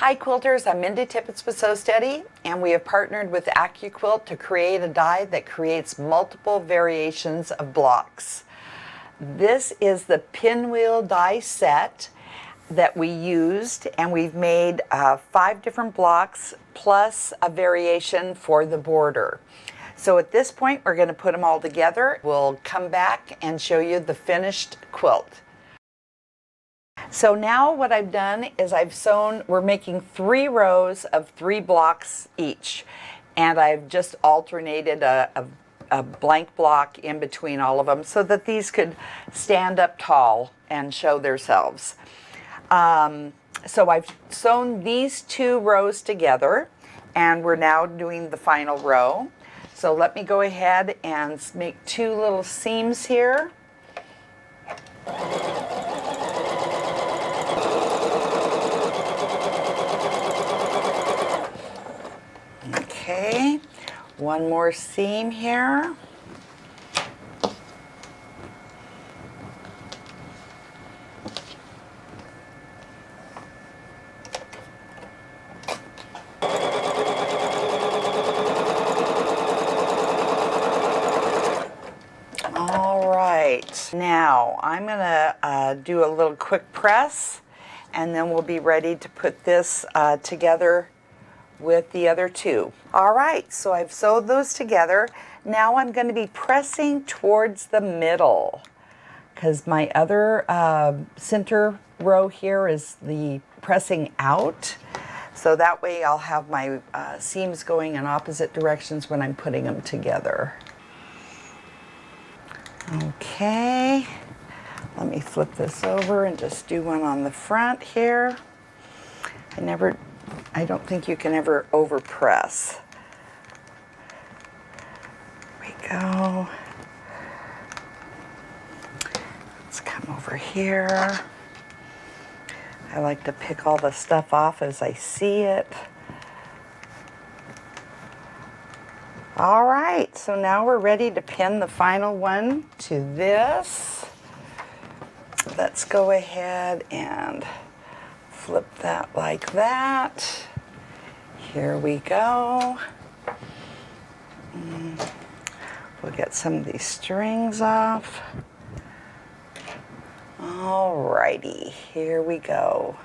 Hi quilters, I'm Mendy Tippets with Sew Steady, and we have partnered with AccuQuilt to create a die that creates multiple variations of blocks. This is the pinwheel die set that we used, and we've made 5 different blocks plus a variation for the border. So at this point we're going to put them all together. We'll come back and show you the finished quilt. So now what I've done is I've sewn, we're making 3 rows of 3 blocks each, and I've just alternated a blank block in between all of them so that these could stand up tall and show themselves. So I've sewn these 2 rows together, and we're now doing the final row. So let me go ahead and make 2 little seams here. Okay, 1 more seam here. All right, now I'm gonna do a little quick press, and then we'll be ready to put this together with the other 2. All right, so I've sewed those together. Now I'm going to be pressing towards the middle because my other center row here is the pressing out. So that way I'll have my seams going in opposite directions when I'm putting them together. Okay, let me flip this over and just do one on the front here. I don't think you can ever overpress. There we go. Let's come over here. I like to pick all the stuff off as I see it. All right, so now we're ready to pin the final one to this. Let's go ahead and flip that like that. Here we go. We'll get some of these strings off. All righty, here we go.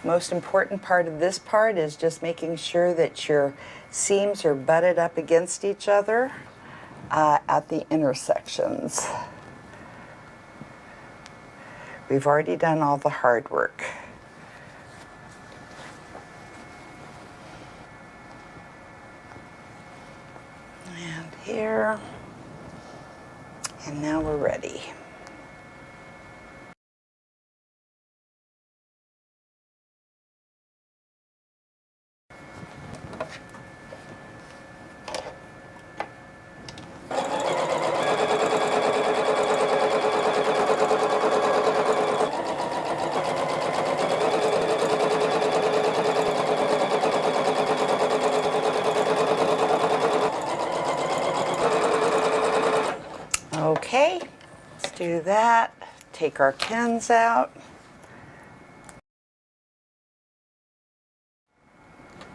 Most important part of this part is just making sure that your seams are butted up against each other at the intersections. We've already done all the hard work. And here. And now we're ready. Okay, let's do that. Take our pins out.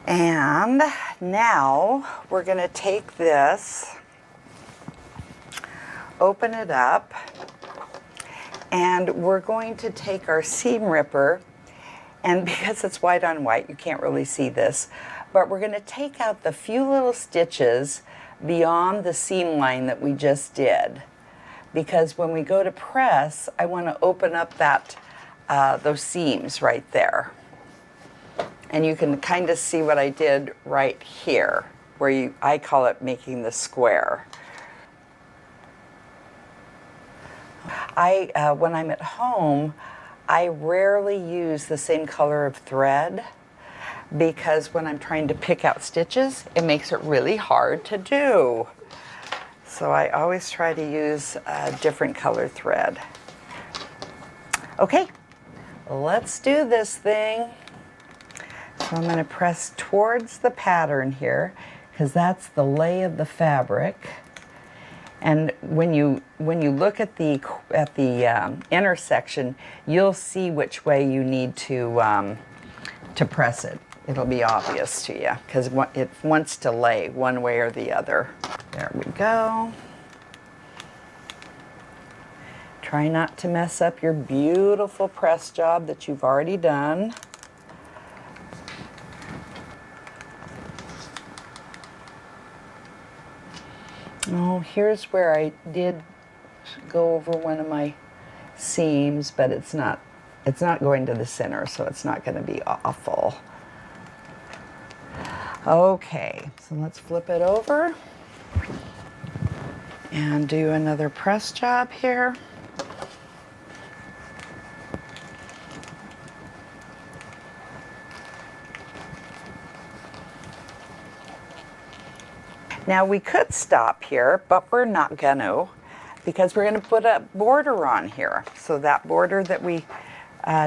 And now we're going to take this, open it up, and we're going to take our seam ripper, and because it's white on white, you can't really see this, but we're going to take out the few little stitches beyond the seam line that we just did. Because when we go to press, I want to open up that those seams right there. And you can kind of see what I did right here, where I call it making the square. When I'm at home, I rarely use the same color of thread because when I'm trying to pick out stitches, it makes it really hard to do. So I always try to use a different color thread. Okay, let's do this thing. So I'm going to press towards the pattern here because that's the lay of the fabric. And when you look at the intersection, you'll see which way you need to press it. It'll be obvious to you because it wants to lay one way or the other. There we go. Try not to mess up your beautiful press job that you've already done. Oh, here's where I did go over one of my seams, but it's not going to the center, so it's not going to be awful. Okay, so let's flip it over and do another press job here. Now we could stop here, but we're not gonna, because we're gonna put a border on here. So that border that we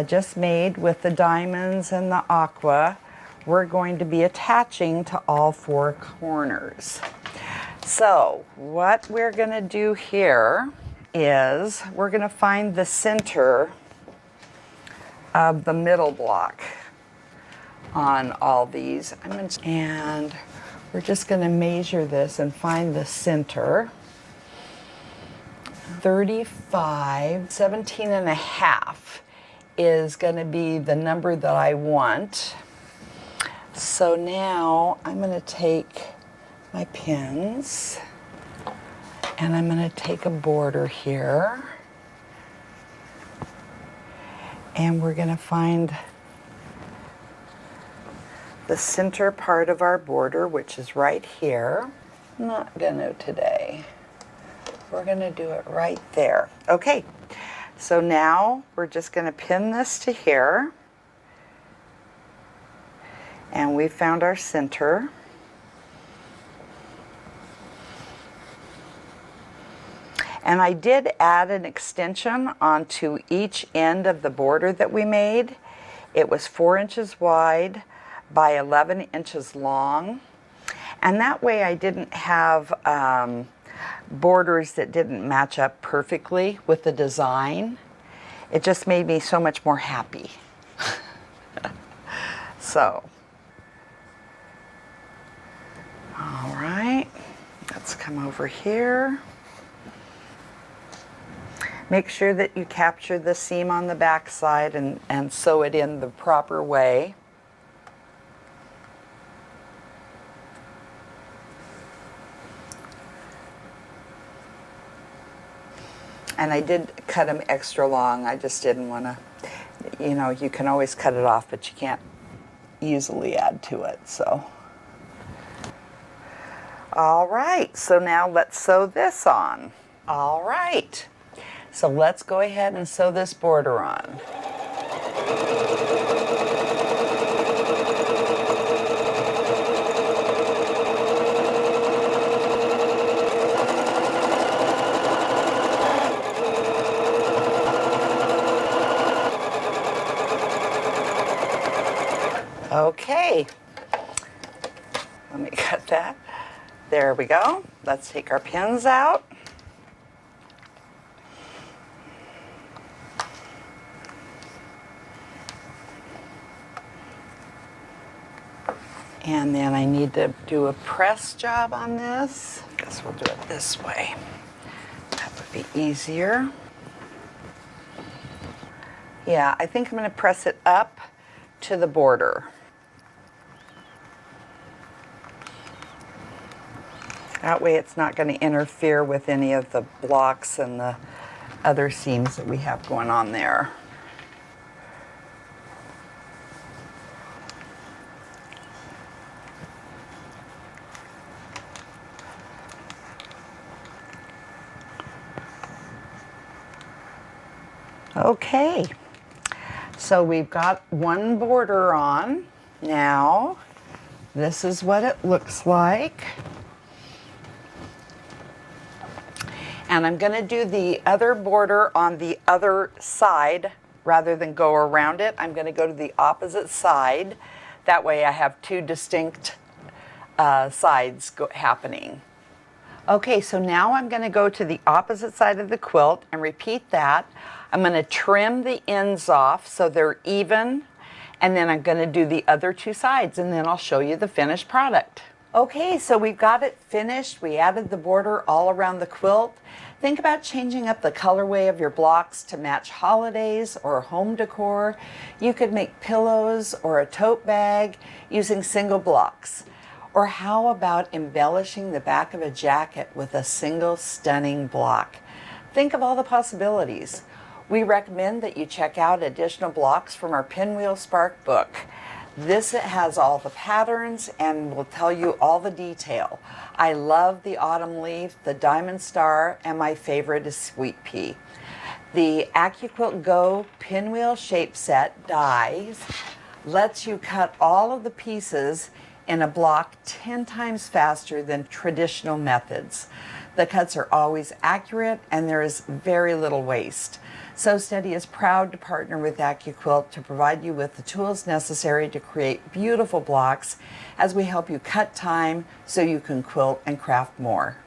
just made with the diamonds and the aqua, we're going to be attaching to all four corners. So what we're gonna do here is we're gonna find the center of the middle block on all these. And we're just going to measure this and find the center. 35, 17 and a half is going to be the number that I want. So now I'm going to take my pins and I'm going to take a border here. And we're going to find the center part of our border, which is right here. I'm not gonna today. We're gonna do it right there. Okay, so now we're just gonna pin this to here. And we found our center. And I did add an extension onto each end of the border that we made. It was 4 inches wide by 11 inches long, and that way I didn't have borders that didn't match up perfectly with the design. It just made me so much more happy. So, all right, let's come over here. Make sure that you capture the seam on the back side and sew it in the proper way. And I did cut them extra long. I just didn't want to, you know, you can always cut it off, but you can't easily add to it, so. All right, so now let's sew this on. All right, so let's go ahead and sew this border on. Okay, let me cut that. There we go. Let's take our pins out. And then I need to do a press job on this. I guess we'll do it this way. That would be easier. Yeah, I think I'm going to press it up to the border. That way it's not going to interfere with any of the blocks and the other seams that we have going on there. Okay, so we've got one border on. Now, this is what it looks like. And I'm going to do the other border on the other side rather than go around it. I'm going to go to the opposite side. That way I have two distinct sides happening. Okay, so now I'm going to go to the opposite side of the quilt and repeat that. I'm going to trim the ends off so they're even, and then I'm going to do the other two sides, and then I'll show you the finished product. Okay, so we've got it finished. We added the border all around the quilt. Think about changing up the colorway of your blocks to match holidays or home decor. You could make pillows or a tote bag using single blocks. Or how about embellishing the back of a jacket with a single stunning block? Think of all the possibilities. We recommend that you check out additional blocks from our Pinwheel Spark book. This has all the patterns and will tell you all the detail. I love the autumn leaf, the diamond star, and my favorite is sweet pea. The AccuQuilt Go Pinwheel Shape Set dies lets you cut all of the pieces in a block 10 times faster than traditional methods. The cuts are always accurate and there is very little waste. Sew Steady is proud to partner with AccuQuilt to provide you with the tools necessary to create beautiful blocks as we help you cut time so you can quilt and craft more.